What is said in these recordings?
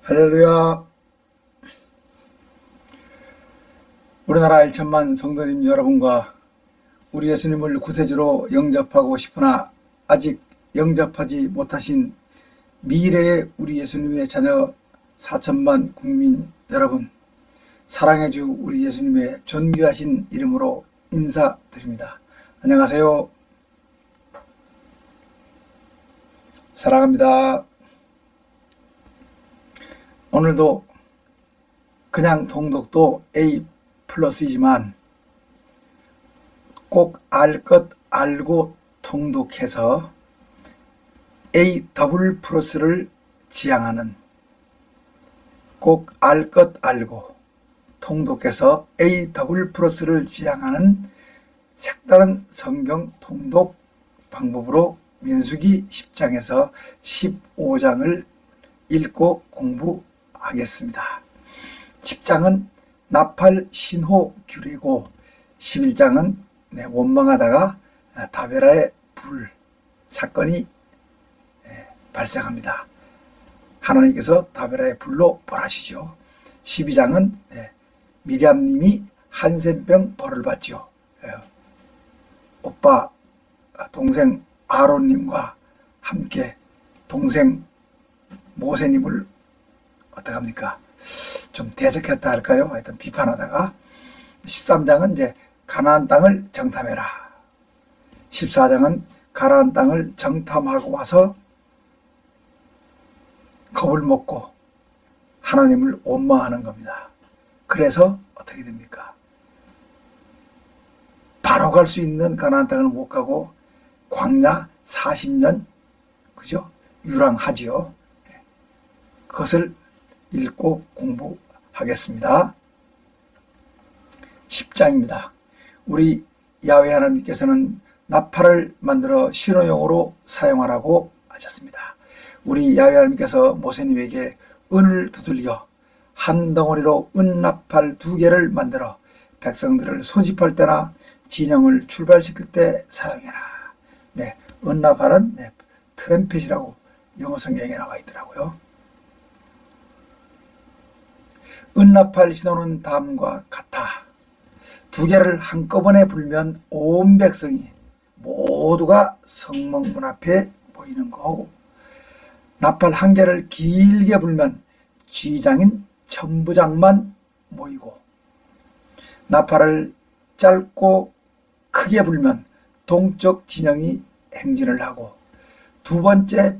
할렐루야. 우리나라 1천만 성도님 여러분과 우리 예수님을 구세주로 영접하고 싶으나 아직 영접하지 못하신 미래의 우리 예수님의 자녀 4천만 국민 여러분, 사랑의 주 우리 예수님의 존귀하신 이름으로 인사드립니다. 안녕하세요. 사랑합니다. 오늘도 그냥 통독도 A+이지만 꼭 알 것 알고 통독해서 A+를 지향하는, 꼭 알 것 알고 통독해서 A+를 지향하는 색다른 성경 통독 방법으로 민수기 10장에서 15장을 읽고 공부하겠습니다. 10장은 나팔 신호 규례고 11장은 원망하다가 다베라의 불 사건이 발생합니다. 하나님께서 다베라의 불로 벌하시죠. 12장은 미리암님이 한센병 벌을 받죠. 오빠 동생 아론님과 함께 동생 모세님을 어떡합니까? 좀 대적했다 할까요? 하여튼 비판하다가 13장은 이제 가나안 땅을 정탐해라. 14장은 가나안 땅을 정탐하고 와서 겁을 먹고 하나님을 원망하는 겁니다. 그래서 어떻게 됩니까? 바로 갈 수 있는 가나안 땅을 못 가고 광야 40년 그죠? 유랑하지요. 그것을 읽고 공부하겠습니다. 10장입니다. 우리 야훼 하나님께서는 나팔을 만들어 신호용으로 사용하라고 하셨습니다. 우리 야훼 하나님께서 모세님에게 은을 두들겨 한 덩어리로 은나팔 2개를 만들어 백성들을 소집할 때나 진영을 출발시킬 때 사용해라. 은나팔은 트럼펫이라고 영어 성경에 나와 있더라고요. 은나팔 신호는 다음과 같아. 2개를 한꺼번에 불면 온 백성이 모두가 성막문 앞에 모이는 거고, 나팔 1개를 길게 불면 쥐장인 천부장만 모이고, 나팔을 짧고 크게 불면 동쪽 진영이 행진을 하고, 2번째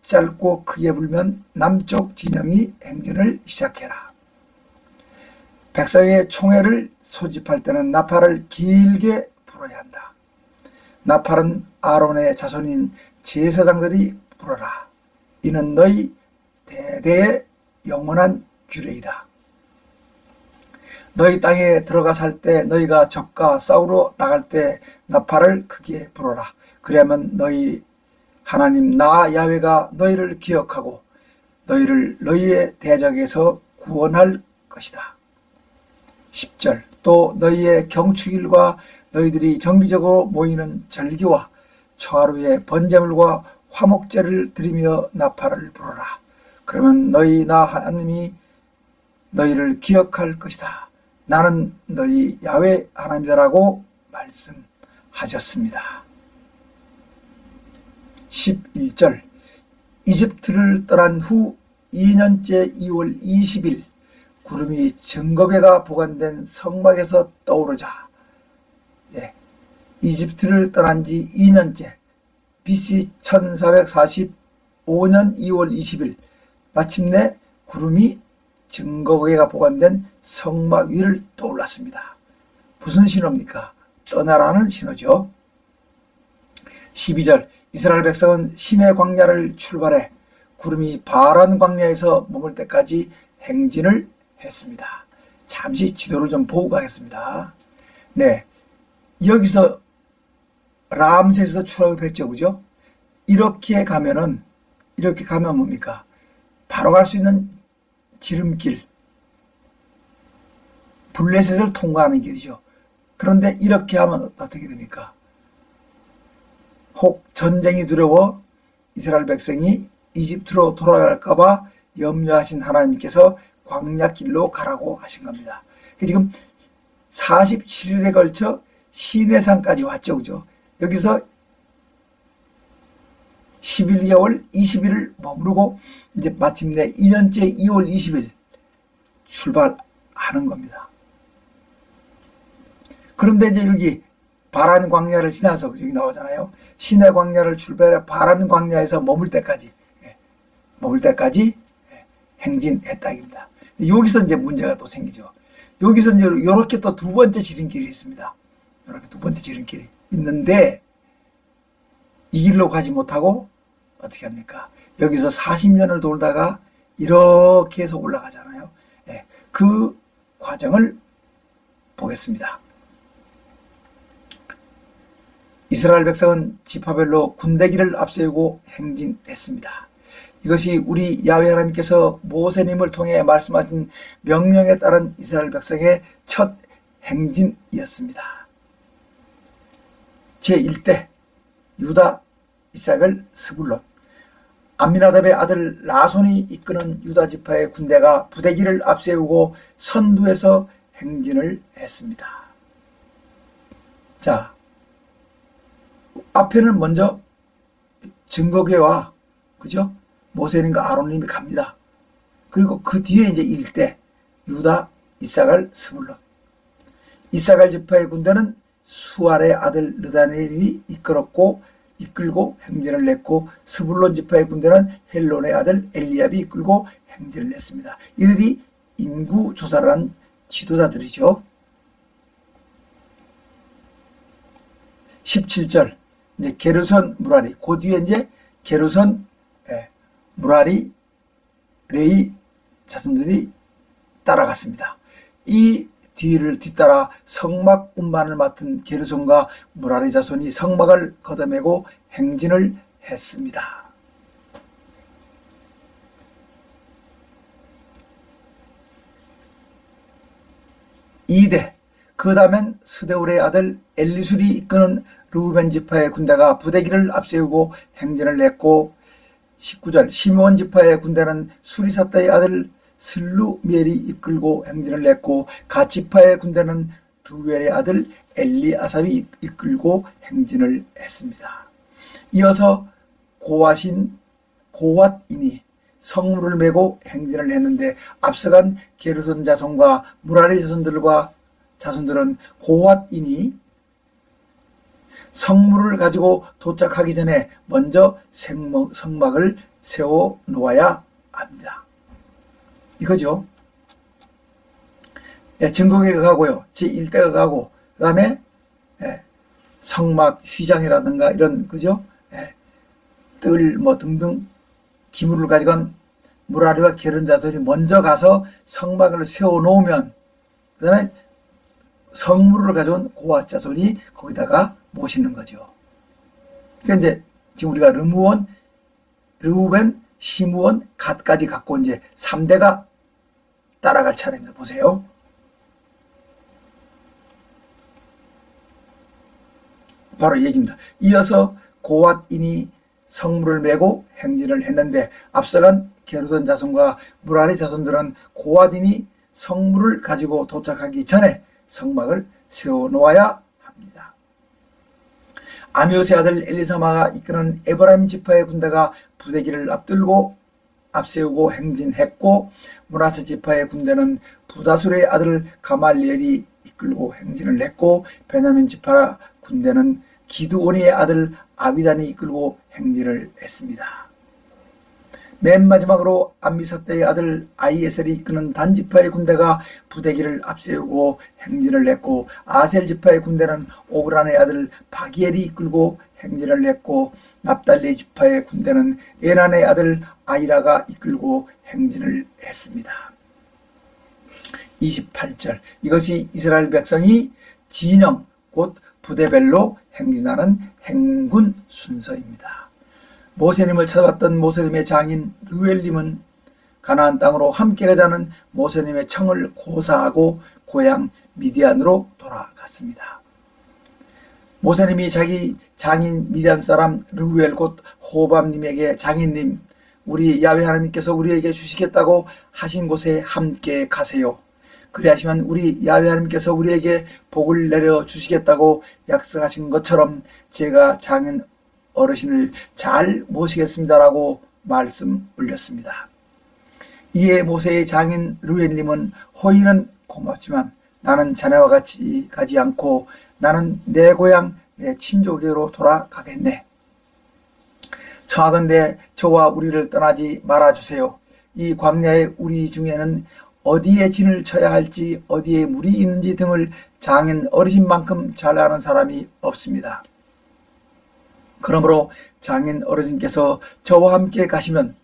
짧고 크게 불면 남쪽 진영이 행진을 시작해라. 백성의 총회를 소집할 때는 나팔을 길게 불어야 한다. 나팔은 아론의 자손인 제사장들이 불어라. 이는 너희 대대의 영원한 규례이다. 너희 땅에 들어가 살 때 너희가 적과 싸우러 나갈 때 나팔을 크게 불어라. 그러면 너희 하나님 나 야훼가 너희를 기억하고 너희를 너희의 대적에서 구원할 것이다. 10절 또 너희의 경축일과 너희들이 정기적으로 모이는 절기와 초하루의 번제물과 화목제를 드리며 나팔을 불어라. 그러면 너희 나 하나님이 너희를 기억할 것이다. 나는 너희 야훼 하나님이라고 말씀하셨습니다. 11절 이집트를 떠난 후 2년째 2월 20일 구름이 증거궤가 보관된 성막에서 떠오르자, 이집트를 떠난 지 2년째 BC 1445년 2월 20일 마침내 구름이 증거궤가 보관된 성막 위를 떠올랐습니다. 무슨 신호입니까? 떠나라는 신호죠. 12절 이스라엘 백성은 시내 광야를 출발해 구름이 바란 광야에서 머물 때까지 행진을 했습니다. 잠시 지도를 좀 보고 가겠습니다. 여기서 람셋에서 출발했죠, 그죠? 이렇게 가면 뭡니까? 바로 갈 수 있는 지름길, 블레셋을 통과하는 길이죠. 그런데 이렇게 하면 어떻게 됩니까? 혹 전쟁이 두려워 이스라엘 백성이 이집트로 돌아갈까봐 염려하신 하나님께서 광야길로 가라고 하신 겁니다. 지금 47일에 걸쳐 시내산까지 왔죠. 그죠? 여기서 11개월 20일을 머무르고 이제 마침내 2년째 2월 20일 출발하는 겁니다. 그런데 이제 여기 바란 광야를 지나서 여기 나오잖아요. 시내 광야를 출발해 바란 광야에서 머물 때까지 행진했다입니다. 여기서 이제 문제가 또 생기죠. 여기서 이제 이렇게 또 두 번째 지름길이 있습니다. 이렇게 두 번째 지름길이 있는데 이 길로 가지 못하고 어떻게 합니까? 여기서 40년을 돌다가 이렇게 해서 올라가잖아요. 그 과정을 보겠습니다. 이스라엘 백성은 지파별로 군대기를 앞세우고 행진했습니다. 이것이 우리 야훼 하나님께서 모세님을 통해 말씀하신 명령에 따른 이스라엘 백성의 첫 행진이었습니다. 제1대 유다, 이삭을 스불론, 암미나답의 아들 라손이 이끄는 유다 지파의 군대가 부대기를 앞세우고 선두에서 행진을 했습니다. 자, 앞에는 먼저 증거궤와 그죠? 모세님과 아론님이 갑니다. 그리고 그 뒤에 이제 1대 유다, 이사갈, 스불론. 이사갈 지파의 군대는 수알의 아들 르다넬이 이끌고 행진을 냈고, 스불론 지파의 군대는 헬론의 아들 엘리압이 이끌고 행진을 냈습니다. 이들이 인구 조사를 한 지도자들이죠. 17절 이제 게르손 무라리, 그 뒤에 이제 게르손 무라리 레위 자손들이 따라갔습니다. 이 뒤를 뒤따라 성막 운반을 맡은 게르손과 무라리 자손이 성막을 걷어매고 행진을 했습니다. 이대 그 다음엔 스데울의 아들 엘리술이 이끄는 르우벤 지파의 군대가 부대기를 앞세우고 행진을 냈고, 19절 시므온 지파의 군대는 수리사다의 아들 슬루멜이 이끌고 행진을 냈고, 갓 지파의 군대는 두웰의 아들 엘리아삽이 이끌고 행진을 했습니다. 이어서 고앗인이 성물을 메고 행진을 했는데, 앞서간 게르손 자손과 무라리 자손들은 고앗인이 성물을 가지고 도착하기 전에 먼저 성막을 세워 놓아야 합니다. 이거죠. 증거궤가 가고요. 제1대가 가고, 그 다음에 성막 휘장이라든가 이런 그죠? 뜰 뭐 등등 기물을 가져간 무라리와 게르손 자손이 먼저 가서 성막을 세워 놓으면, 그 다음에 성물을 가져온 고앗 자손이 거기다가 모시는 거죠. 그러니까 이제 지금 우리가 르우벤, 시므온, 갓까지 갖고 이제 3대가 따라갈 차례입니다. 보세요. 바로 이 얘기입니다. 이어서 고앗인이 성물을 메고 행진을 했는데, 앞서간 게르손 자손과 무라리 자손들은 고앗인이 성물을 가지고 도착하기 전에 성막을 세워 놓아야 합니다. 아미옷의 아들 엘리사마가 이끄는 에브라임 지파의 군대가 부대기를 앞세우고 행진했고, 므나세 지파의 군대는 부다술의 아들 가말리엘이 이끌고 행진을 했고, 베냐민 지파 군대는 기드온의 아들 아비단이 이끌고 행진을 했습니다. 맨 마지막으로 암미사대의 아들 아히에셀이 이끄는 단 지파의 군대가 부대기를 앞세우고 행진을 했고, 아셀 지파의 군대는 오그란의 아들 바기엘이 이끌고 행진을 했고, 납달리 지파의 군대는 에난의 아들 아이라가 이끌고 행진을 했습니다. 28절 이것이 이스라엘 백성이 진영 곧 부대별로 행진하는 행군 순서입니다. 모세님을 찾아왔던 모세님의 장인 르우엘님은 가나안 땅으로 함께 가자는 모세님의 청을 고사하고 고향 미디안으로 돌아갔습니다. 모세님이 자기 장인 미디안 사람 르우엘 곧 호밤님에게 장인님, 우리 야훼 하나님께서 우리에게 주시겠다고 하신 곳에 함께 가세요. 그리하시면 우리 야훼 하나님께서 우리에게 복을 내려 주시겠다고 약속하신 것처럼 제가 장인 어르신을 잘 모시겠습니다라고 말씀 올렸습니다. 이에 모세의 장인 루엘님은 호의는 고맙지만 나는 자네와 같이 가지 않고 나는 내 고향 내 친족에게로 돌아가겠네. 청하건대 저와 우리를 떠나지 말아주세요. 이 광야의 우리 중에는 어디에 진을 쳐야 할지 어디에 물이 있는지 등을 장인 어르신만큼 잘 아는 사람이 없습니다. 그러므로 장인 어르신께서 저와 함께 가시면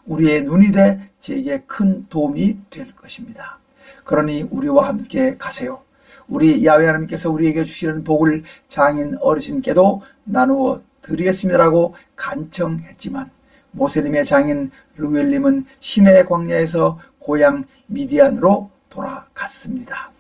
우리의 눈이 돼 제게 큰 도움이 될 것입니다. 그러니 우리와 함께 가세요. 우리 야훼 하나님께서 우리에게 주시는 복을 장인 어르신께도 나누어 드리겠습니다라고 간청했지만 모세님의 장인 루엘님은 시내 광야에서 고향 미디안으로 돌아갔습니다.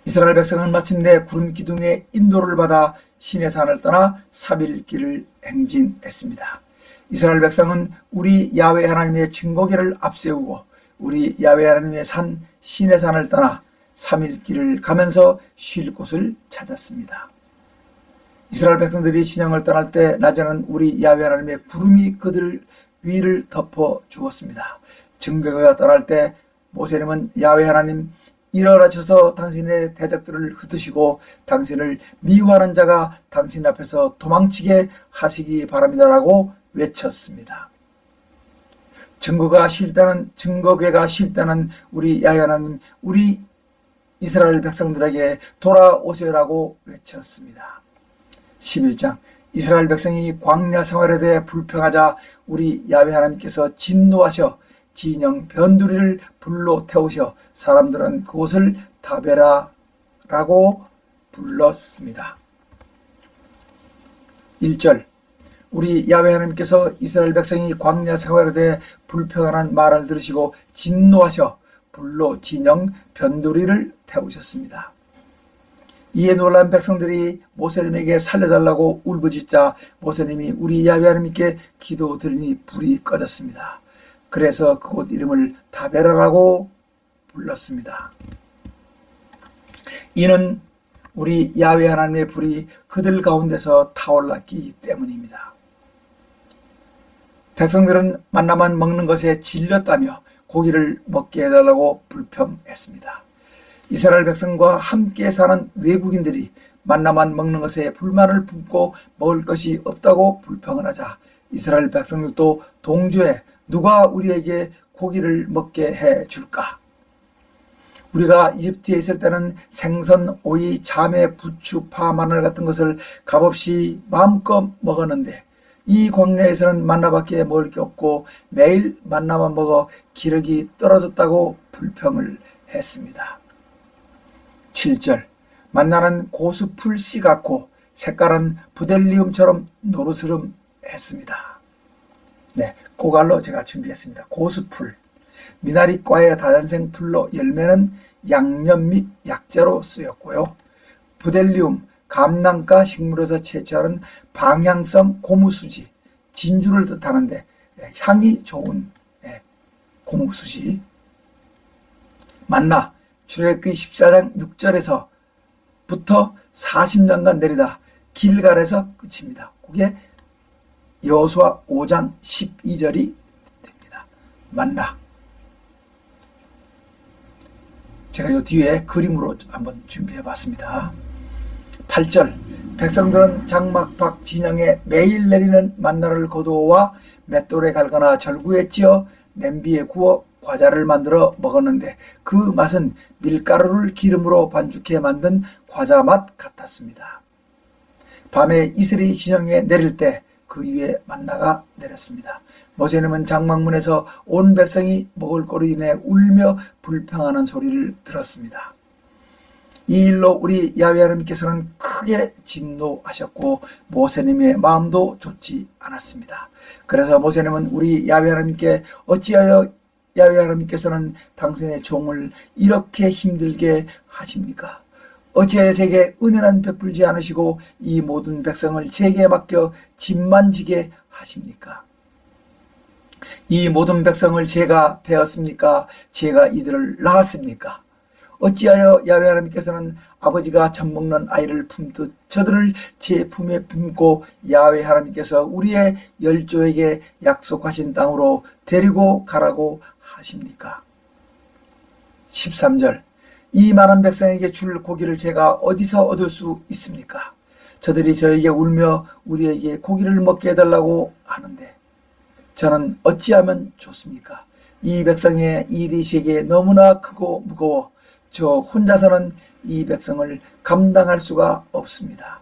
이스라엘 백성은 마침내 구름 기둥의 인도를 받아 시내산을 떠나 3일 길을 행진했습니다. 이스라엘 백성은 우리 야훼 하나님의 증거궤를 앞세우고 우리 야훼 하나님의 산 시내산을 떠나 3일 길을 가면서 쉴 곳을 찾았습니다. 이스라엘 백성들이 진영을 떠날 때 낮에는 우리 야훼 하나님의 구름이 그들 위를 덮어 주었습니다. 증거궤가 떠날 때 모세님은 야훼 하나님 일어나셔서 당신의 대적들을 흩으시고 당신을 미워하는 자가 당신 앞에서 도망치게 하시기 바랍니다라고 외쳤습니다. 증거궤가 쉴 때는 우리 야훼 하나님 우리 이스라엘 백성들에게 돌아오세요라고 외쳤습니다. 11장 이스라엘 백성이 광야 생활에 대해 불평하자 우리 야훼 하나님께서 진노하셔 진영 변두리를 불로 태우셔 사람들은 그곳을 다베라라고 불렀습니다. 1절 우리 야훼 하나님께서 이스라엘 백성이 광야 생활에 대해 불평하는 말을 들으시고 진노하셔 불로 진영 변두리를 태우셨습니다. 이에 놀란 백성들이 모세님에게 살려달라고 울부짖자 모세님이 우리 야훼 하나님께 기도드리니 불이 꺼졌습니다. 그래서 그곳 이름을 다베라라고 불렀습니다. 이는 우리 야훼 하나님의 불이 그들 가운데서 타올랐기 때문입니다. 백성들은 만나만 먹는 것에 질렸다며 고기를 먹게 해달라고 불평했습니다. 이스라엘 백성과 함께 사는 외국인들이 만나만 먹는 것에 불만을 품고 먹을 것이 없다고 불평을 하자 이스라엘 백성들도 동조해 누가 우리에게 고기를 먹게 해줄까? 우리가 이집트에 있을 때는 생선, 오이, 자매, 부추, 파, 마늘 같은 것을 값없이 마음껏 먹었는데 이 광야에서는 만나밖에 먹을 게 없고 매일 만나만 먹어 기력이 떨어졌다고 불평을 했습니다. 7절 만나는 고수풀 씨 같고 색깔은 부델리움처럼 노르스름했습니다. 네, 고갈로 제가 준비했습니다. 고수풀 미나리과의 다단생 풀로 열매는 양념 및 약재로 쓰였고요. 부델리움 감낭가 식물에서 채취하는 방향성 고무수지 진주를 뜻하는데 향이 좋은 고무수지. 만나 출애굽기 14장 6절에서부터 40년간 내리다 길갈에서 끝입니다. 그게 여호수아 5장 12절이 됩니다. 만나. 제가 이 뒤에 그림으로 한번 준비해 봤습니다. 8절 백성들은 장막 진영에 매일 내리는 만나를 거두어와 맷돌에 갈거나 절구에 찧어 냄비에 구워 과자를 만들어 먹었는데 그 맛은 밀가루를 기름으로 반죽해 만든 과자 맛 같았습니다. 밤에 이슬이 진영에 내릴 때 그 위에 만나가 내렸습니다. 모세님은 장막문에서 온 백성이 먹을 거로 인해 울며 불평하는 소리를 들었습니다. 이 일로 우리 야훼 하나님께서는 크게 진노하셨고 모세님의 마음도 좋지 않았습니다. 그래서 모세님은 우리 야훼 하나님께 어찌하여 야훼 하나님께서는 당신의 종을 이렇게 힘들게 하십니까? 어찌하여 제게 은혜는 베풀지 않으시고 이 모든 백성을 제게 맡겨 짐만 지게 하십니까? 이 모든 백성을 제가 베었습니까? 제가 이들을 낳았습니까? 어찌하여 야훼 하나님께서는 아버지가 젖먹는 아이를 품듯 저들을 제 품에 품고 야훼 하나님께서 우리의 열조에게 약속하신 땅으로 데리고 가라고 하십니까? 13절 이 많은 백성에게 줄 고기를 제가 어디서 얻을 수 있습니까? 저들이 저에게 울며 우리에게 고기를 먹게 해달라고 하는데 저는 어찌하면 좋습니까? 이 백성의 일이 제게 너무나 크고 무거워 저 혼자서는 이 백성을 감당할 수가 없습니다.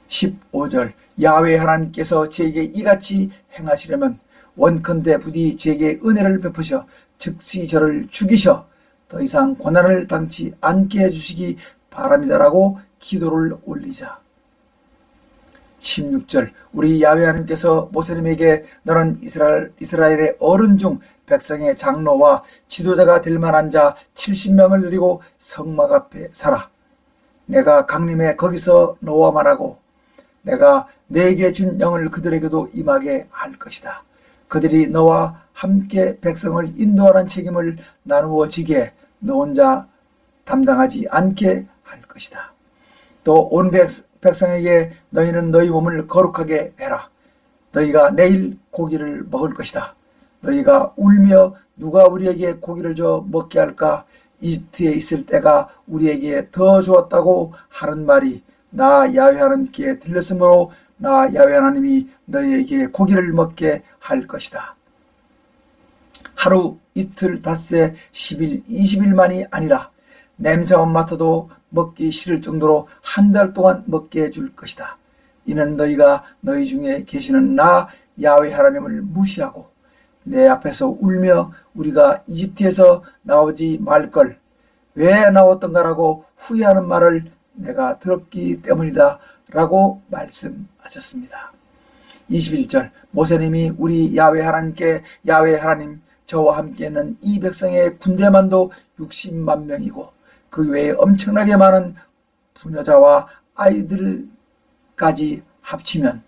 15절 야훼 하나님께서 제게 이같이 행하시려면 원컨대 부디 제게 은혜를 베푸셔 즉시 저를 죽이셔 더 이상 고난을 당치 않게 해주시기 바랍니다라고 기도를 올리자. 16절 우리 야훼 하나님께서 모세님에게 너는 이스라엘의 어른 중 백성의 장로와 지도자가 될 만한 자 70명을 데리고 성막 앞에 서라. 내가 강림에 거기서 너와 말하고 내가 내게 준 영을 그들에게도 임하게 할 것이다. 그들이 너와 함께 백성을 인도하는 책임을 나누어 지게 너 혼자 담당하지 않게 할 것이다. 또 온 백성에게 너희는 너희 몸을 거룩하게 해라. 너희가 내일 고기를 먹을 것이다. 너희가 울며 누가 우리에게 고기를 줘 먹게 할까? 이집트에 있을 때가 우리에게 더 좋았다고 하는 말이 나 야훼 하나님께 들렸으므로 나 야훼 하나님이 너희에게 고기를 먹게 할 것이다. 하루 이틀 닷새 10일 20일만이 아니라 냄새만 맡아도 먹기 싫을 정도로 한 달 동안 먹게 해줄 것이다. 이는 너희가 너희 중에 계시는 나 야훼 하나님을 무시하고 내 앞에서 울며 우리가 이집트에서 나오지 말걸 왜 나왔던가라고 후회하는 말을 내가 들었기 때문이다 라고 말씀하셨습니다. 21절 모세님이 우리 야훼 하나님께 야훼 하나님 저와 함께는 이 백성의 군대만도 60만 명이고 그 외에 엄청나게 많은 부녀자와 아이들까지 합치면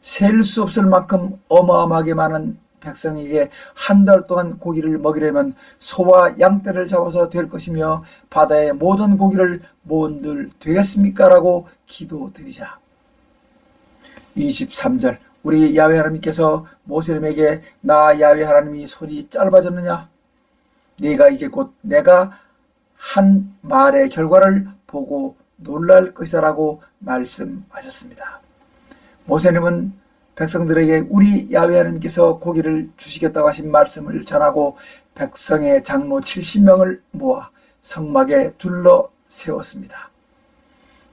셀 수 없을 만큼 어마어마하게 많은 백성에게 한 달 동안 고기를 먹이려면 소와 양떼를 잡아서 될 것이며 바다의 모든 고기를 모은들 되겠습니까? 라고 기도드리자. 23절 우리 야훼 하나님께서 모세님에게 나 야훼 하나님이 손이 짧아졌느냐? 네가 이제 곧 내가 한 말의 결과를 보고 놀랄 것이다 라고 말씀하셨습니다. 모세님은 백성들에게 우리 야훼 하나님께서 고기를 주시겠다고 하신 말씀을 전하고 백성의 장로 70명을 모아 성막에 둘러 세웠습니다.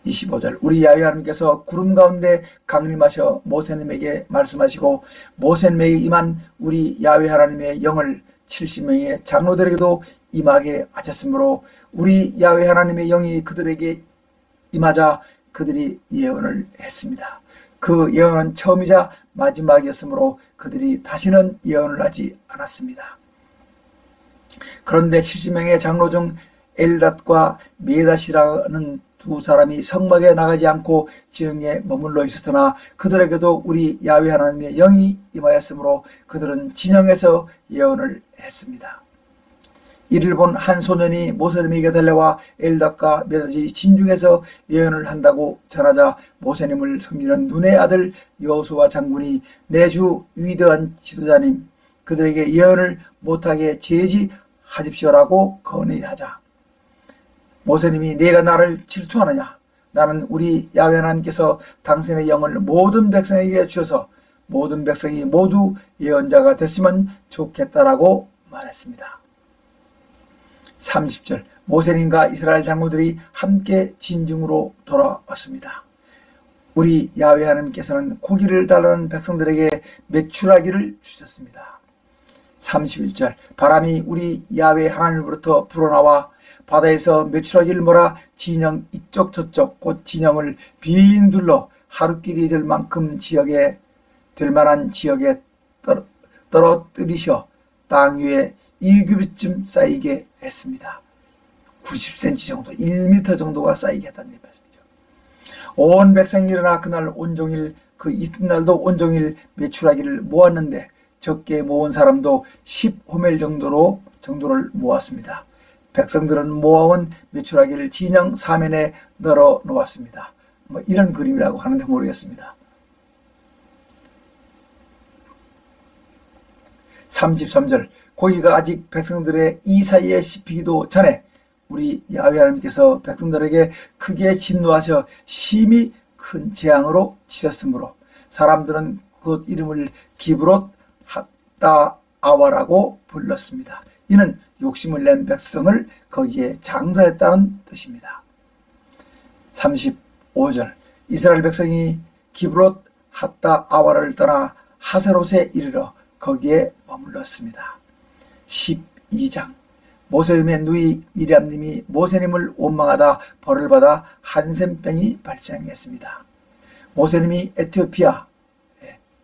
25절 우리 야훼 하나님께서 구름 가운데 강림하셔 모세님에게 말씀하시고 모세님에게 임한 우리 야훼 하나님의 영을 70명의 장로들에게도 임하게 하셨으므로 우리 야훼 하나님의 영이 그들에게 임하자 그들이 예언을 했습니다. 그 예언은 처음이자 마지막이었으므로 그들이 다시는 예언을 하지 않았습니다. 그런데 70명의 장로 중 엘닷과 메닷이라는 두 사람이 성막에 나가지 않고 지형에 머물러 있었으나 그들에게도 우리 야훼 하나님의 영이 임하였으므로 그들은 진영에서 예언을 했습니다. 이를 본 한 소년이 모세님에게 달려와 엘닷과 메닷이 진중에서 예언을 한다고 전하자 모세님을 섬기는 눈의 아들 여호수아 장군이 내 주 위대한 지도자님 그들에게 예언을 못하게 제지하십시오라고 건의하자 모세님이 네가 나를 질투하느냐? 나는 우리 야훼 하나님께서 당신의 영을 모든 백성에게 주셔서 모든 백성이 모두 예언자가 됐으면 좋겠다라고 말했습니다. 30절 모세님과 이스라엘 장로들이 함께 진중으로 돌아왔습니다. 우리 야훼 하나님께서는 고기를 달라는 백성들에게 메추라기를 주셨습니다. 31절 바람이 우리 야훼 하나님으로부터 불어나와 바다에서 메추라기를 몰아 진영 이쪽 저쪽 곧 진영을 빙 둘러 하루길이 될 만큼 지역에 될 만한 지역에 떨어뜨리셔 땅 위에 2규빗쯤 쌓이게 했습니다. 90cm 정도, 1m 정도가 쌓이게 했다는 말씀이죠. 온 백성이 일어나 그날 온종일, 그 이튿날도 온종일 메추라기를 모았는데 적게 모은 사람도 10호멜 정도를 모았습니다. 백성들은 모아온 메추라기를 진영 사면에 널어 놓았습니다. 뭐 이런 그림이라고 하는데 모르겠습니다. 33절, 고기가 아직 백성들의 이 사이에 씹히기도 전에 우리 야훼 하나님께서 백성들에게 크게 진노하셔 심히 큰 재앙으로 치셨으므로 사람들은 그 이름을 기브롯 핫다아와라고 불렀습니다. 이는 욕심을 낸 백성을 거기에 장사했다는 뜻입니다. 35절, 이스라엘 백성이 기브롯 핫다아와를 떠나 하세롯에 이르러 거기에 머물렀습니다. 12장, 모세님의 누이 미리암님이 모세님을 원망하다 벌을 받아 한센병이 발생했습니다. 모세님이 에티오피아,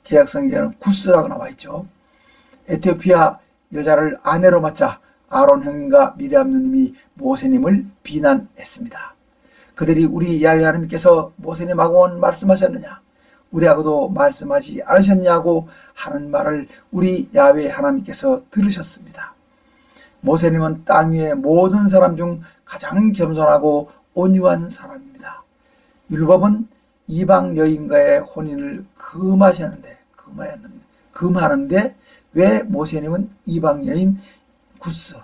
개약성경에는 구스라고 나와 있죠. 에티오피아 여자를 아내로 맞자 아론 형님과 미리암 누님이 모세님을 비난했습니다. 그들이 우리 야훼 하나님께서 모세님하고는 말씀하셨느냐, 우리하고도 말씀하지 않으셨냐고 하는 말을 우리 야훼 하나님께서 들으셨습니다. 모세님은 땅 위의 모든 사람 중 가장 겸손하고 온유한 사람입니다. 율법은 이방 여인과의 혼인을 금하는데 왜 모세님은 이방 여인 구스,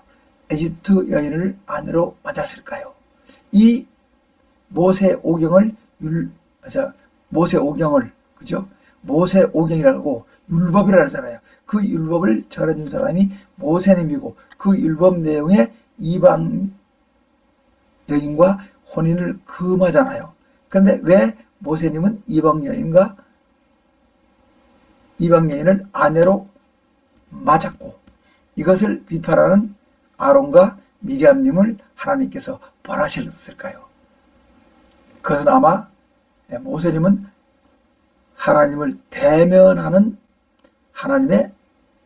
에집트 여인을 아내로 맞았을까요? 이 모세오경을 그죠? 모세오경이라고 율법이라고 하잖아요. 그 율법을 전해준 사람이 모세님이고 그 율법 내용에 이방 여인과 혼인을 금하잖아요. 그런데 왜 모세님은 이방 여인을 아내로 맞았고 이것을 비판하는 아론과 미리암님을 하나님께서 벌하셨을까요? 그것은 아마 모세님은 하나님을 대면하는 하나님의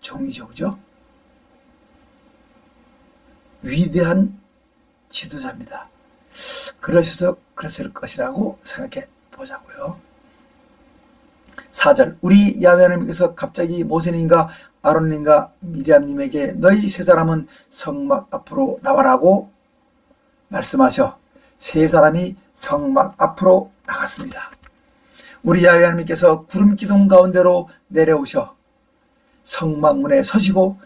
종이죠. 그죠? 위대한 지도자입니다. 그러셔서 그랬을 것이라고 생각해 보자고요. 4절, 우리 야훼 하나님께서 갑자기 모세님과 아론님과 미리암님에게 너희 세 사람은 성막 앞으로 나와라고 말씀하셔 세 사람이 성막 앞으로 나갔습니다. 우리 야훼 하나님께서 구름 기둥 가운데로 내려오셔 성막문에 서시고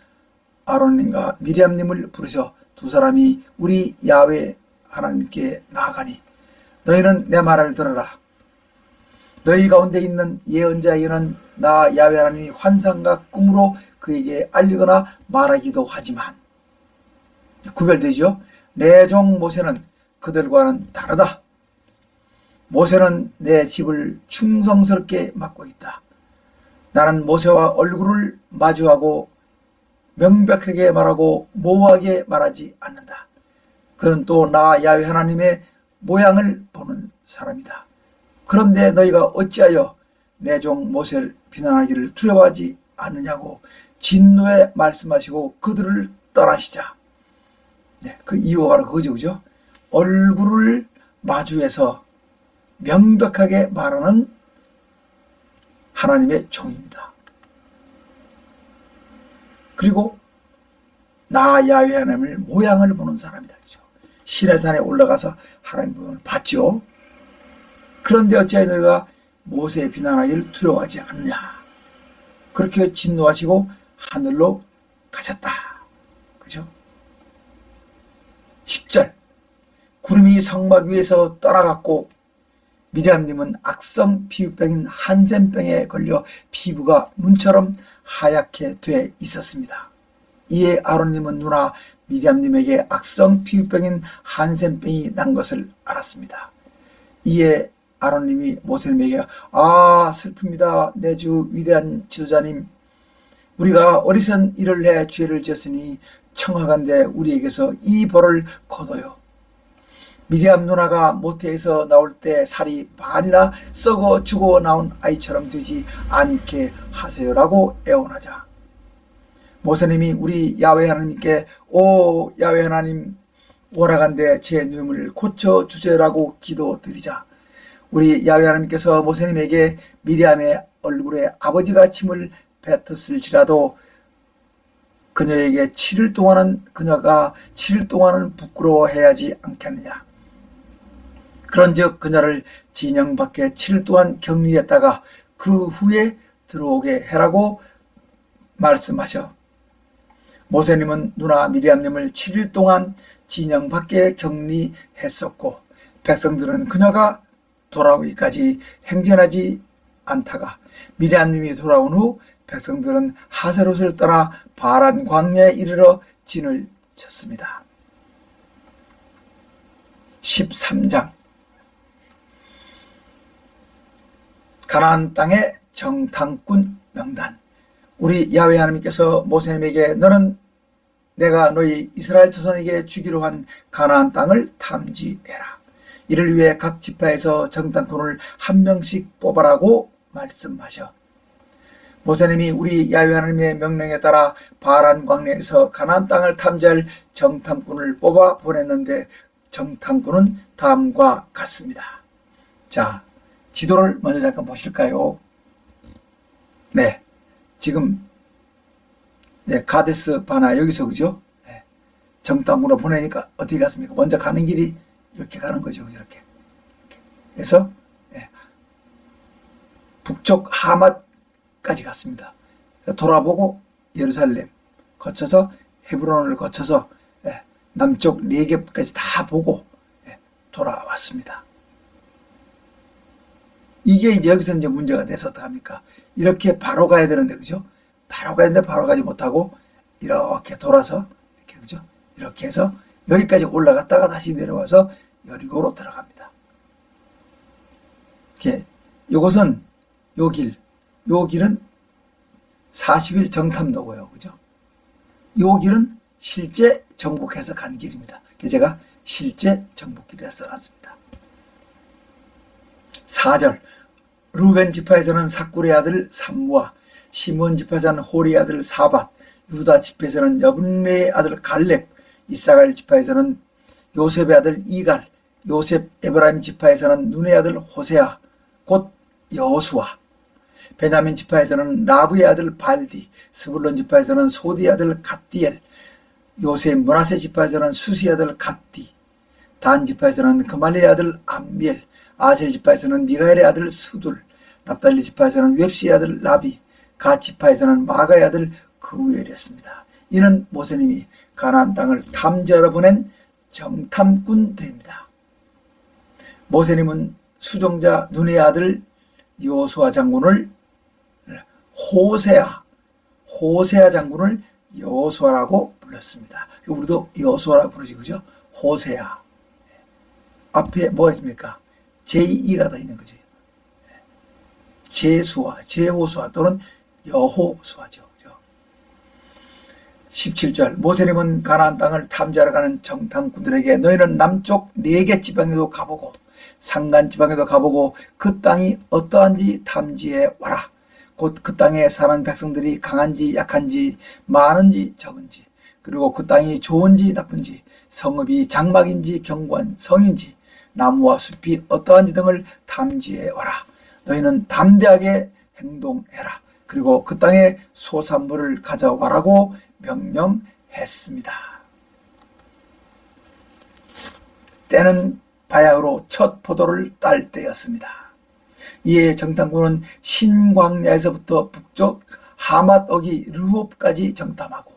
아론님과 미리암님을 부르셔 두 사람이 우리 야훼 하나님께 나아가니 너희는 내 말을 들어라. 너희 가운데 있는 예언자에게는 나 야훼 하나님이 환상과 꿈으로 그에게 알리거나 말하기도 하지만 구별되죠. 내 종 모세는 그들과는 다르다. 모세는 내 집을 충성스럽게 맡고 있다. 나는 모세와 얼굴을 마주하고 명백하게 말하고 모호하게 말하지 않는다. 그는 또 나 야훼 하나님의 모양을 보는 사람이다. 그런데 너희가 어찌하여 내 종 모세를 비난하기를 두려워하지 않느냐고 진노에 말씀하시고 그들을 떠나시자. 네, 그 이유가 바로 그거죠. 그죠? 얼굴을 마주해서 명백하게 말하는 하나님의 종입니다. 그리고 나 야훼 하나님을 모양을 보는 사람이다. 그죠? 시내산에 올라가서 하나님 모양을 봤죠. 그런데 어찌하여 너희가 모세의 비난하기를 두려워하지 않느냐. 그렇게 진노하시고 하늘로 가셨다. 그죠? 10절, 구름이 성막 위에서 떠나갔고 미리암님은 악성 피부병인 한센병에 걸려 피부가 눈처럼 하얗게 돼 있었습니다. 이에 아론님은 누나 미리암님에게 악성 피부병인 한센병이 난 것을 알았습니다. 이에 아론님이 모세님에게 슬픕니다. 내 주 위대한 지도자님, 우리가 어리석은 일을 해 죄를 지었으니 청하건대 우리에게서 이 벌을 거둬요. 미리암 누나가 모태에서 나올 때 살이 반이나 썩어 죽어 나온 아이처럼 되지 않게 하세요라고 애원하자 모세님이 우리 야훼 하나님께 오 야훼 하나님, 오라간대 제 뇌물을 고쳐주세요라고 기도드리자 우리 야훼 하나님께서 모세님에게 미리암의 얼굴에 아버지가 침을 뱉었을지라도 그녀에게 7일 동안은 그녀가 7일 동안은 부끄러워해야지 않겠느냐. 그런즉 그녀를 진영 밖에 7일 동안 격리했다가 그 후에 들어오게 해라고 말씀하셔. 모세님은 누나 미리암님을 7일 동안 진영 밖에 격리했었고 백성들은 그녀가 돌아오기까지 행진하지 않다가 미리암님이 돌아온 후 백성들은 하세롯을 따라 바란 광야에 이르러 진을 쳤습니다. 13장 가나안 땅의 정탐꾼 명단. 우리 야훼 하나님께서 모세님에게 너는 내가 너희 이스라엘 자손에게 주기로 한 가나안 땅을 탐지해라. 이를 위해 각 지파에서 정탐꾼을 한 명씩 뽑아라고 말씀하셔. 모세님이 우리 야훼 하나님의 명령에 따라 바란 광야에서 가나안 땅을 탐지할 정탐꾼을 뽑아 보냈는데 정탐꾼은 다음과 같습니다. 자, 지도를 먼저 잠깐 보실까요? 네, 지금 가데스 바나 여기서 그죠? 네, 정탐꾼으로 보내니까 어떻게 갔습니까? 먼저 가는 길이 이렇게 가는 거죠. 이렇게. 그래서 북쪽 하맛까지 갔습니다. 돌아보고 예루살렘 거쳐서 헤브론을 거쳐서 남쪽 네겝까지 다 보고 돌아왔습니다. 이게 이제 여기서 이제 문제가 돼서 어떡합니까? 이렇게 바로 가야 되는데, 그죠? 바로 가야 되는데 바로 가지 못하고 이렇게 돌아서 이렇게, 그죠? 이렇게 해서 여기까지 올라갔다가 다시 내려와서 여리고로 들어갑니다. 이렇게 요것은 요 길은 40일 정탐도고요. 그죠? 요 길은 실제 정복해서 간 길입니다. 제가 실제 정복길이라 써놨습니다. 4절 루벤 지파에서는 삭굴의 아들 삼무와 시몬 지파에서는 호리의 아들 사밧, 유다 지파에서는 여분레의 아들 갈렙, 이사갈 지파에서는 요셉의 아들 이갈, 요셉 에브라임 지파에서는 눈의 아들 호세아 곧 여호수아, 베냐민 지파에서는 라브의 아들 발디, 스불론 지파에서는 소디의 아들 갓디엘, 요셉 므낫세 지파에서는 수시의 아들 갓디, 단 지파에서는 그말리의 아들 암미엘, 아셀 지파에서는 미가엘의 아들 수둘, 납달리 지파에서는 웹시의 아들 라비, 갓 지파에서는 마가의 아들 그우엘이었습니다. 이는 모세님이 가나안 땅을 탐지하러 보낸 정탐꾼들입니다. 모세님은 수종자 눈의 아들 여호수아 장군을 호세아 장군을 여호수아라고 불렀습니다. 우리도 여호수아라고 부르지, 그죠? 호세아. 앞에 뭐가 있습니까? 제2가 더 있는 거죠. 제호수아 또는 여호수아죠. 17절 모세님은 가나안 땅을 탐지하러 가는 정탐꾼들에게 너희는 남쪽 4개 지방에도 가보고 산간 지방에도 가보고 그 땅이 어떠한지 탐지해 와라. 곧 그 땅에 사는 백성들이 강한지 약한지 많은지 적은지 그리고 그 땅이 좋은지 나쁜지 성읍이 장막인지 견고한 성인지 나무와 숲이 어떠한지 등을 탐지해 와라. 너희는 담대하게 행동해라. 그리고 그 땅의 소산물을 가져와라고 명령했습니다. 때는 바야흐로 첫 포도를 딸 때였습니다. 이에 정탐꾼은 신광야에서부터 북쪽 하맛어기 르홉까지 정탐하고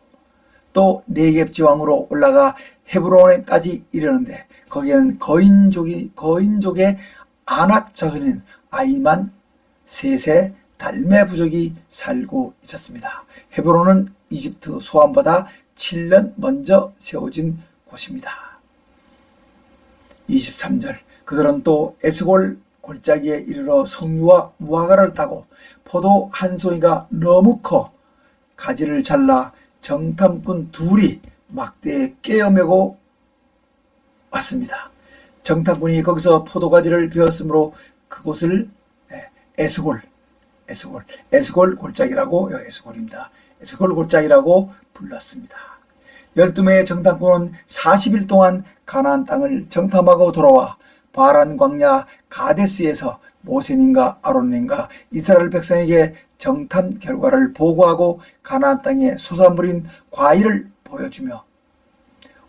또 네겝 지방으로 올라가 헤브론에까지 이르는데 거기에는 거인족의 아낙 자손인 아이만 셋의 달메 부족이 살고 있었습니다. 헤브론은 이집트 소환보다 7년 먼저 세워진 곳입니다. 23절 그들은 또 에스골 골짜기에 이르러 석류와 무화과를 따고 포도 한 송이가 너무 커 가지를 잘라 정탐꾼 둘이 막대에 깨어매고 왔습니다. 정탐꾼이 거기서 포도가지를 베었으므로 그곳을 에스골 골짜기라고 에스골입니다. 에스골 골짜기라고 불렀습니다. 12명의 정탐꾼은 40일 동안 가나안 땅을 정탐하고 돌아와 바란 광야 가데스에서 모세님과 아론님과 이스라엘 백성에게 정탐 결과를 보고하고 가나안 땅의 소산물인 과일을 보여주며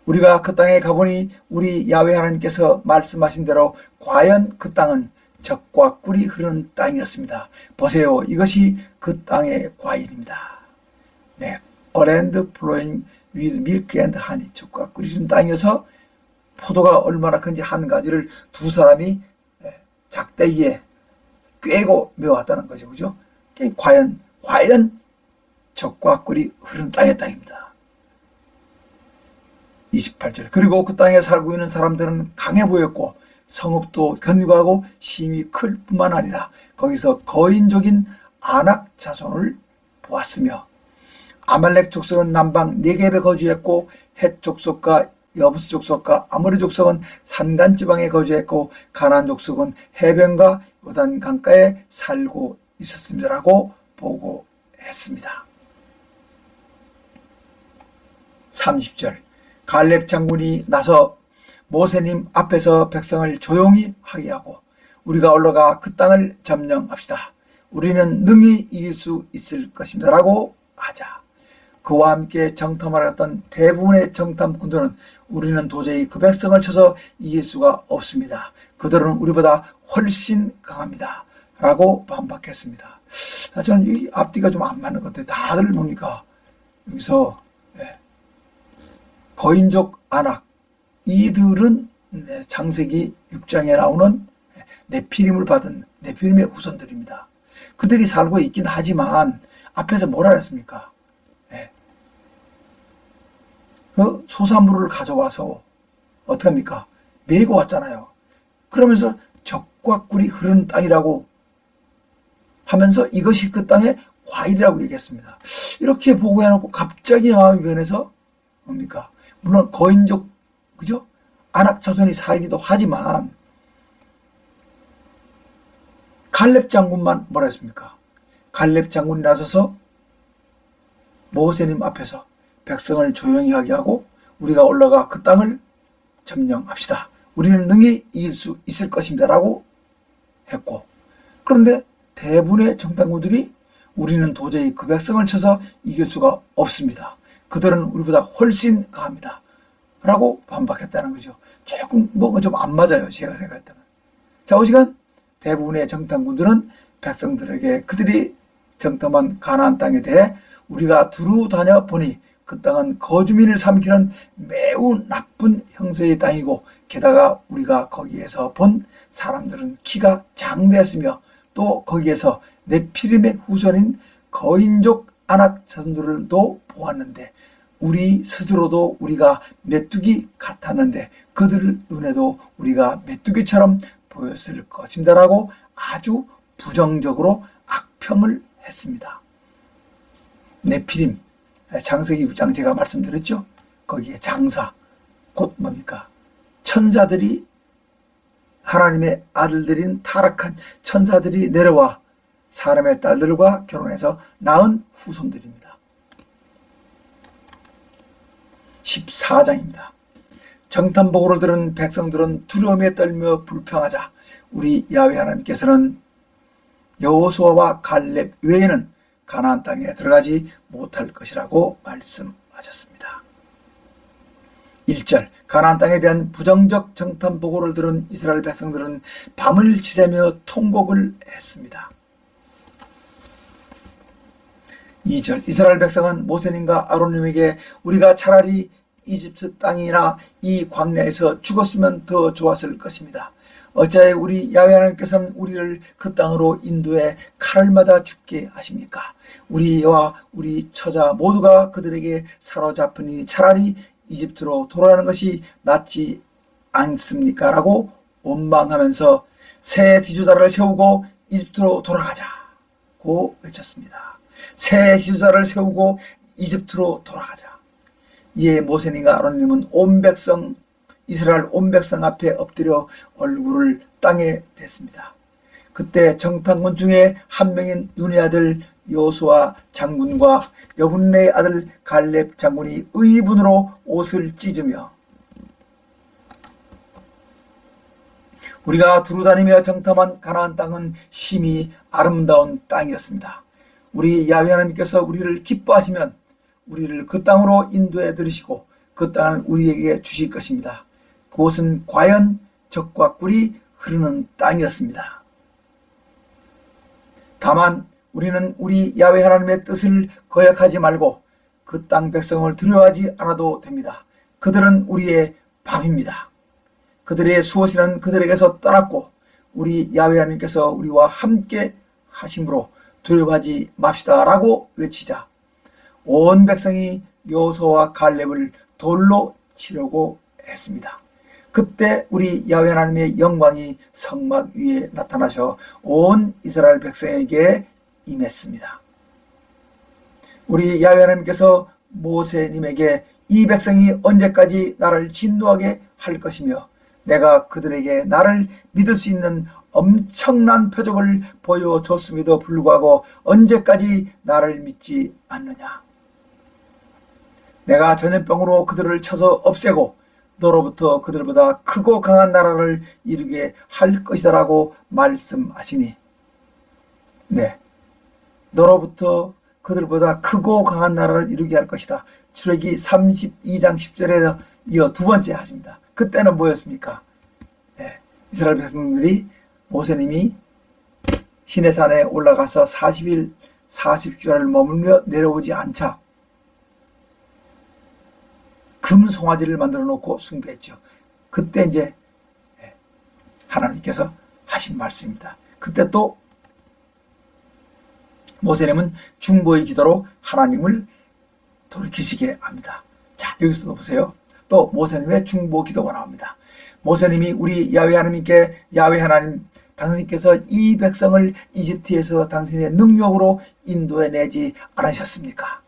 우리가 그 땅에 가보니 우리 야훼 하나님께서 말씀하신 대로 과연 그 땅은 젖과 꿀이 흐르는 땅이었습니다. 보세요. 이것이 그 땅의 과일입니다. 네, A land flowing with milk and honey. 젖과 꿀이 흐르는 땅이어서 포도가 얼마나 큰지 한 가지를 두 사람이 작대기에 꿰고 메왔다는 거죠. 그죠? 과연 젖과 꿀이 흐르는 땅의 땅입니다. 28절. 그리고 그 땅에 살고 있는 사람들은 강해 보였고 성읍도 견고하고 힘이 클 뿐만 아니라 거기서 거인족인 아낙 자손을 보았으며 아말렉 족속은 남방 네겝에 거주했고 헷 족속과 여부스 족속과 아모리 족속은 산간지방에 거주했고 가나안 족속은 해변과 요단 강가에 살고 있었습니다라고 보고했습니다. 30절. 갈렙 장군이 나서 모세님 앞에서 백성을 조용히 하게 하고 우리가 올라가 그 땅을 점령합시다. 우리는 능히 이길 수 있을 것입니다 라고 하자 그와 함께 정탐하러 갔던 대부분의 정탐꾼들은 우리는 도저히 그 백성을 쳐서 이길 수가 없습니다. 그들은 우리보다 훨씬 강합니다 라고 반박했습니다. 저는 이 앞뒤가 좀 안 맞는 것 같아요. 다들 뭡니까 여기서 거인족 아낙 이들은 창세기 6장에 나오는 네피림을 받은 네피림의 후손들입니다. 그들이 살고 있긴 하지만 앞에서 뭐라 했습니까? 그 소산물을 가져와서 어떻게 합니까? 메고 왔잖아요. 그러면서 젖과 꿀이 흐르는 땅이라고 하면서 이것이 그 땅의 과일이라고 얘기했습니다. 이렇게 보고해놓고 갑자기 마음이 변해서 뭡니까? 물론 거인족 그죠? 아낙 자손이 살기도 하지만 갈렙 장군만 뭐라 했습니까? 갈렙 장군이 나서서 모세님 앞에서 백성을 조용히 하게 하고 우리가 올라가 그 땅을 점령합시다. 우리는 능히 이길 수 있을 것입니다 라고 했고 그런데 대부분의 정탐꾼들이 우리는 도저히 그 백성을 쳐서 이길 수가 없습니다. 그들은 우리보다 훨씬 강합니다 라고 반박했다는 거죠. 조금 뭐가 좀 안 맞아요. 제가 생각할 때는. 자, 오시간 대부분의 정탐꾼들은 백성들에게 그들이 정탐한 가나안 땅에 대해 우리가 두루 다녀보니 그 땅은 거주민을 삼키는 매우 나쁜 형세의 땅이고 게다가 우리가 거기에서 본 사람들은 키가 장대했으며 또 거기에서 네피림의 후손인 거인족 아낙 자손들도 보았는데 우리 스스로도 우리가 메뚜기 같았는데 그들 눈에도 우리가 메뚜기처럼 보였을 것입니다 라고 아주 부정적으로 악평을 했습니다. 네피림 창세기 6장 제가 말씀드렸죠. 거기에 장사 곧 뭡니까? 천사들이 하나님의 아들들인 타락한 천사들이 내려와 사람의 딸들과 결혼해서 낳은 후손들입니다. 14장입니다. 정탐보고를 들은 백성들은 두려움에 떨며 불평하자 우리 야훼 하나님께서는 여호수아와 갈렙 외에는 가나안 땅에 들어가지 못할 것이라고 말씀하셨습니다. 1절 가나안 땅에 대한 부정적 정탐 보고를 들은 이스라엘 백성들은 밤을 지새며 통곡을 했습니다. 2절 이스라엘 백성은 모세님과 아론님에게 우리가 차라리 이집트 땅이나 이 광야에서 죽었으면 더 좋았을 것입니다. 어찌하여 우리 야훼 하나님께서는 우리를 그 땅으로 인도해 칼을 맞아 죽게 하십니까? 우리와 우리 처자 모두가 그들에게 사로잡히니 차라리 이집트로 돌아가는 것이 낫지 않습니까? 라고 원망하면서 새 지도자를 세우고 이집트로 돌아가자고 외쳤습니다. 새 지도자를 세우고 이집트로 돌아가자. 이에 모세님과 아론님은 온 백성 이스라엘 온 백성 앞에 엎드려 얼굴을 땅에 댔습니다. 그때 정탐꾼 중에 한 명인 눈의 아들 여호수아 장군과 여분네의 아들 갈렙 장군이 의분으로 옷을 찢으며 우리가 두루다니며 정탐한 가나안 땅은 심히 아름다운 땅이었습니다. 우리 야훼 하나님께서 우리를 기뻐하시면 우리를 그 땅으로 인도해 들으시고 그 땅을 우리에게 주실 것입니다. 그곳은 과연 젖과 꿀이 흐르는 땅이었습니다. 다만 우리는 우리 야훼 하나님의 뜻을 거역하지 말고 그 땅 백성을 두려워하지 않아도 됩니다. 그들은 우리의 밥입니다. 그들의 수호신은 그들에게서 떠났고 우리 야훼 하나님께서 우리와 함께 하심으로 두려워하지 맙시다라고 외치자 온 백성이 여호수아와 갈렙을 돌로 치려고 했습니다. 그때 우리 야훼 하나님의 영광이 성막 위에 나타나셔 온 이스라엘 백성에게 임했습니다. 우리 야훼 하나님께서 모세님에게 이 백성이 언제까지 나를 진노하게 할 것이며 내가 그들에게 나를 믿을 수 있는 엄청난 표적을 보여줬음에도 불구하고 언제까지 나를 믿지 않느냐. 내가 전염병으로 그들을 쳐서 없애고 너로부터 그들보다 크고 강한 나라를 이루게 할 것이다 라고 말씀하시니 네, 너로부터 그들보다 크고 강한 나라를 이루게 할 것이다. 출애기 32장 10절에서 이어 두 번째 하십니다. 그때는 뭐였습니까? 네, 이스라엘 백성들이 모세님이 시내산에 올라가서 40일 40주를 머물며 내려오지 않자 금 송아지를 만들어 놓고 숭배했죠. 그때 이제 하나님께서 하신 말씀입니다. 그때 또 모세님은 중보의 기도로 하나님을 돌이키시게 합니다. 자, 여기서도 보세요. 또 모세님의 중보 기도가 나옵니다. 모세님이 우리 야훼 하나님께 야훼 하나님 당신께서 이 백성을 이집트에서 당신의 능력으로 인도해 내지 않으셨습니까?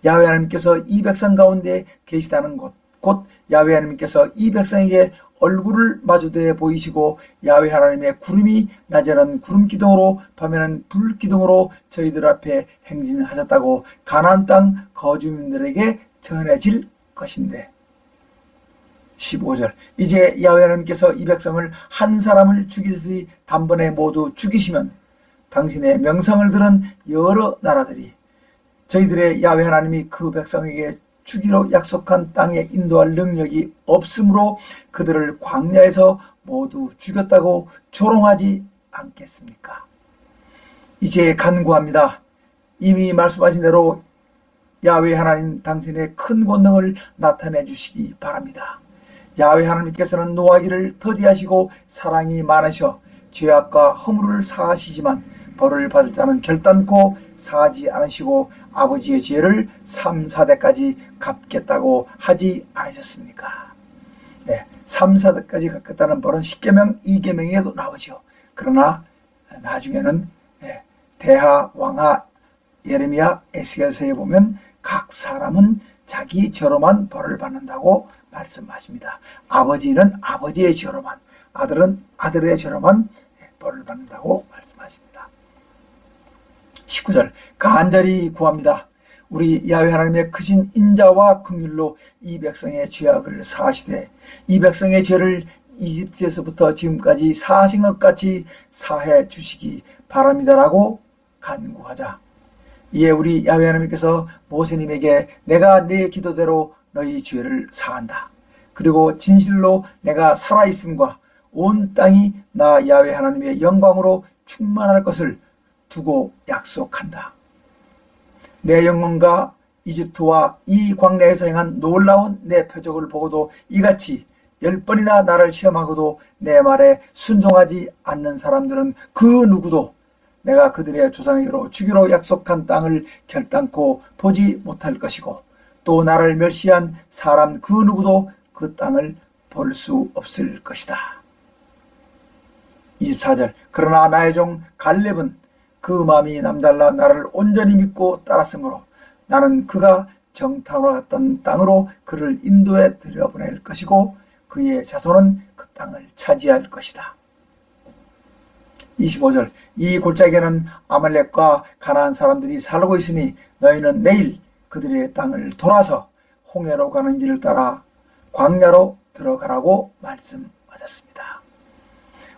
야훼 하나님께서 이 백성 가운데 계시다는 곳, 곧 야훼 하나님께서 이 백성에게 얼굴을 마주대해 보이시고 야훼 하나님의 구름이 낮에는 구름 기둥으로 밤에는 불 기둥으로 저희들 앞에 행진하셨다고 가나안 땅 거주민들에게 전해질 것인데 15절 이제 야훼 하나님께서 이 백성을 한 사람을 죽이듯이 단번에 모두 죽이시면 당신의 명성을 들은 여러 나라들이 저희들의 야훼 하나님이 그 백성에게 주기로 약속한 땅에 인도할 능력이 없으므로 그들을 광야에서 모두 죽였다고 조롱하지 않겠습니까? 이제 간구합니다. 이미 말씀하신 대로 야훼 하나님 당신의 큰 권능을 나타내 주시기 바랍니다. 야훼 하나님께서는 노하기를 더디하시고 사랑이 많으셔 죄악과 허물을 사하시지만 벌을 받을 자는 결단코 사하지 않으시고 아버지의 죄를 3, 4대까지 갚겠다고 하지 않으셨습니까? 네, 3, 4대까지 갚겠다는 벌은 10계명, 2계명에도 나오죠. 그러나 나중에는 대하, 왕하, 예레미야, 에스겔서에 보면 각 사람은 자기 죄로만 벌을 받는다고 말씀하십니다. 아버지는 아버지의 죄로만, 아들은 아들의 죄로만 벌을 받는다고 말씀하십니다. 19절 간절히 구합니다. 우리 야훼 하나님의 크신 인자와 긍휼로 이 백성의 죄악을 사하시되 이 백성의 죄를 이집트에서부터 지금까지 사하신 것 같이 사해 주시기 바랍니다라고 간구하자 이에 우리 야훼 하나님께서 모세님에게 내가 네 기도대로 너희 죄를 사한다. 그리고 진실로 내가 살아있음과 온 땅이 나 야훼 하나님의 영광으로 충만할 것을 두고 약속한다. 내 영혼과 이집트와 이 광야에서 행한 놀라운 내 표적을 보고도 이같이 10번이나 나를 시험하고도 내 말에 순종하지 않는 사람들은 그 누구도 내가 그들의 조상에게로 주기로 약속한 땅을 결단코 보지 못할 것이고 또 나를 멸시한 사람 그 누구도 그 땅을 볼 수 없을 것이다. 24절 그러나 나의 종 갈렙은 그 마음이 남달라 나를 온전히 믿고 따랐으므로 나는 그가 정탐하러 갔던 땅으로 그를 인도에 들여보낼 것이고 그의 자손은 그 땅을 차지할 것이다. 25절 이 골짜기에는 아말렉과 가나안 사람들이 살고 있으니 너희는 내일 그들의 땅을 돌아서 홍해로 가는 길을 따라 광야로 들어가라고 말씀하셨습니다.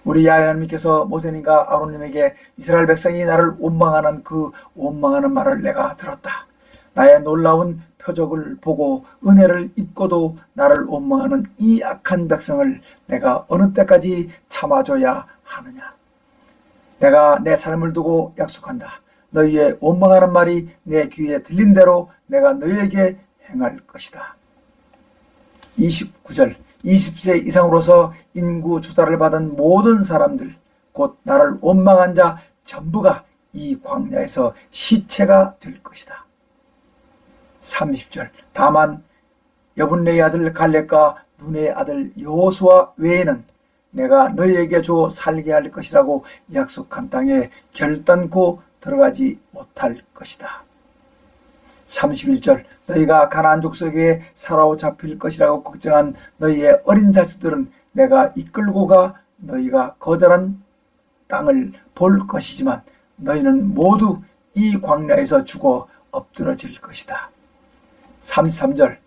우리 야훼 하나님께서 모세님과 아론님에게 이스라엘 백성이 나를 원망하는 그 원망하는 말을 내가 들었다. 나의 놀라운 표적을 보고 은혜를 입고도 나를 원망하는 이 악한 백성을 내가 어느 때까지 참아줘야 하느냐. 내가 내 삶을 두고 약속한다. 너희의 원망하는 말이 내 귀에 들린 대로 내가 너희에게 행할 것이다. 29절 20세 이상으로서 인구 조사를 받은 모든 사람들 곧 나를 원망한 자 전부가 이 광야에서 시체가 될 것이다. 30절 다만 여분네의 아들 갈렙과 눈의 아들 여호수아 외에는 내가 너희에게 줘 살게 할 것이라고 약속한 땅에 결단코 들어가지 못할 것이다. 31절 너희가 가나안 족속에 사로잡힐 것이라고 걱정한 너희의 어린 자식들은 내가 이끌고 가 너희가 거절한 땅을 볼 것이지만 너희는 모두 이 광야에서 죽어 엎드러질 것이다. 33절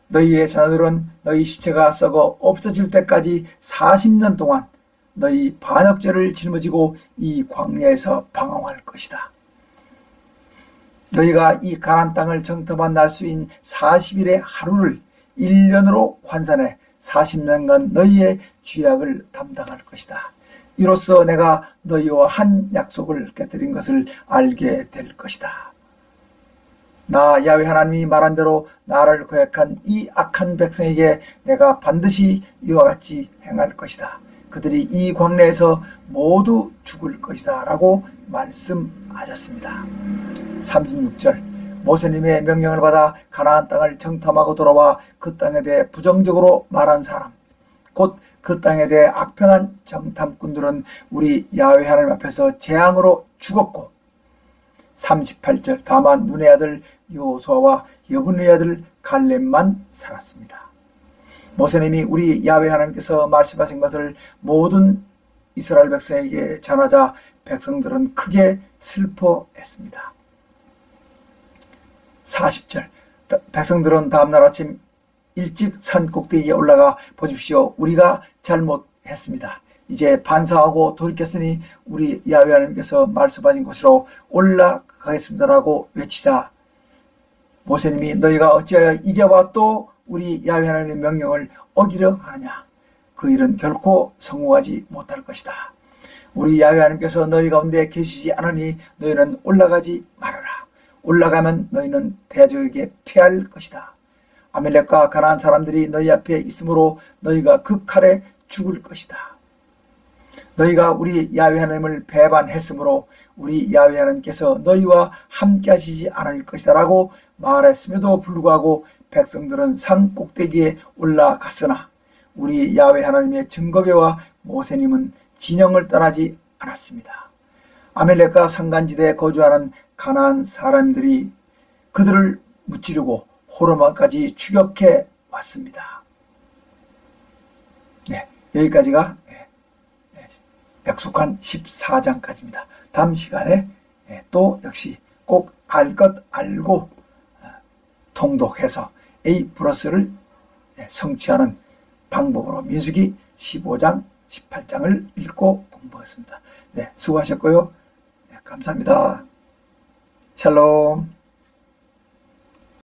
너희의 자녀들은 너희 시체가 썩어 없어질 때까지 40년 동안 너희 반역죄를 짊어지고 이 광야에서 방황할 것이다. 너희가 이 가나안 땅을 정탐한 날수인 40일의 하루를 1년으로 환산해 40년간 너희의 죄악을 담당할 것이다. 이로써 내가 너희와 한 약속을 깨뜨린 것을 알게 될 것이다. 나 야훼 하나님이 말한 대로 나를 거역한 이 악한 백성에게 내가 반드시 이와 같이 행할 것이다. 그들이 이 광야에서 모두 죽을 것이다 라고 말씀하셨습니다. 36절 모세님의 명령을 받아 가나안 땅을 정탐하고 돌아와 그 땅에 대해 부정적으로 말한 사람 곧 그 땅에 대해 악평한 정탐꾼들은 우리 야훼 하나님 앞에서 재앙으로 죽었고 38절 다만 눈의 아들 여호수아와 여분의 아들 갈렙만 살았습니다. 모세님이 우리 야훼 하나님께서 말씀하신 것을 모든 이스라엘 백성에게 전하자 백성들은 크게 슬퍼했습니다. 40절 백성들은 다음날 아침 일찍 산 꼭대기에 올라가 보십시오. 우리가 잘못했습니다. 이제 반성하고 돌이켰으니 우리 야훼 하나님께서 말씀하신 곳으로 올라가겠습니다라고 외치자 모세님이 너희가 어찌하여 이제와 또 우리 야훼 하나님의 명령을 어기려 하느냐. 그 일은 결코 성공하지 못할 것이다. 우리 야훼 하나님께서 너희 가운데 계시지 않으니 너희는 올라가지 말아라. 올라가면 너희는 대적에게 패할 것이다. 아멜렉과 가나안 사람들이 너희 앞에 있으므로 너희가 그 칼에 죽을 것이다. 너희가 우리 야훼 하나님을 배반했으므로 우리 야훼 하나님께서 너희와 함께 하시지 않을 것이다 라고 말했음에도 불구하고 백성들은 산 꼭대기에 올라갔으나 우리 야훼 하나님의 증거궤와 모세님은 진영을 떠나지 않았습니다. 아멜렉과 산간지대에 거주하는 가나안 사람들이 그들을 무찌르고 호르마까지 추격해 왔습니다. 네, 여기까지가 약속한 14장까지입니다. 다음 시간에 또 역시 꼭 알 것 알고 통독해서 A 플러스를 성취하는 방법으로 민수기 15장, 18장을 읽고 공부하겠습니다. 네, 수고하셨고요. 네, 감사합니다. 샬롬.